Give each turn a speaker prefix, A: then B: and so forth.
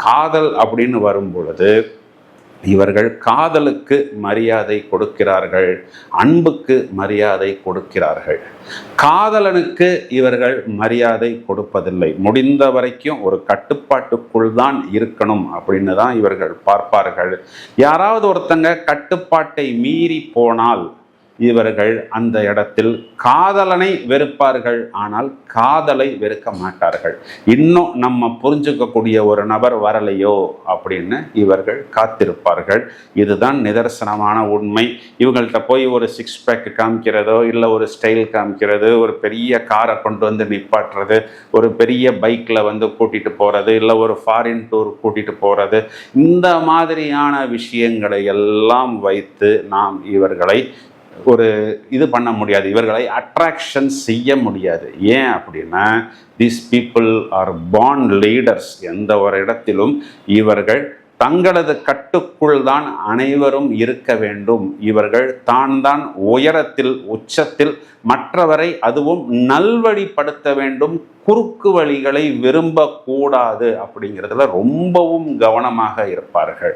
A: காதல் அப்படின்னு வரும் பொழுது இவர்கள் காதலுக்கு மரியாதை கொடுக்கிறார்கள், அன்புக்கு மரியாதை கொடுக்கிறார்கள். காதலனுக்கு இவர்கள் மரியாதை கொடுப்பதில்லை. முடிந்த வரைக்கும் ஒரு கட்டுப்பாட்டுக்குள் தான் இருக்கணும் அப்படின்னு தான் இவர்கள் பார்ப்பார்கள். யாராவது ஒருத்தங்க கட்டுப்பாட்டை மீறி போனால் இவர்கள் அந்த இடத்தில் காதலனை வெறுப்பார்கள், ஆனால் காதலை வெறுக்க மாட்டார்கள். இன்னும் நம்ம புரிஞ்சுக்கக்கூடிய ஒரு நபர் வரலையோ அப்படின்னு இவர்கள் காத்திருப்பார்கள். இதுதான் நிதர்சனமான உண்மை. இவங்கள்ட்ட போய் ஒரு 6 பேக் காமிக்கிறதோ, இல்லை ஒரு ஸ்டைல் காமிக்கிறது, ஒரு பெரிய காரை கொண்டு வந்து நிப்பாட்டுறது, ஒரு பெரிய பைக்கில் வந்து கூட்டிகிட்டு போகிறது, இல்லை ஒரு ஃபாரின் டூர் கூட்டிகிட்டு போகிறது, இந்த மாதிரியான விஷயங்களை எல்லாம் வைத்து நாம் இவர்களை ஒரு இது பண்ண முடியாது, இவர்களை அட்ராக்ஷன் செய்ய முடியாது. ஏன் அப்படின்னா these people are born leaders. எந்த ஒரு இடத்திலும் இவர்கள் தங்களது கட்டுக்குள் தான் அனைவரும் இருக்க வேண்டும். இவர்கள் தான் உயரத்தில், உச்சத்தில், மற்றவரை அதுவும் நல்வழிப்படுத்த வேண்டும், குறுக்கு வழிகளை விரும்பக்கூடாது அப்படிங்கிறதுல ரொம்பவும் கவனமாக இருப்பார்கள்.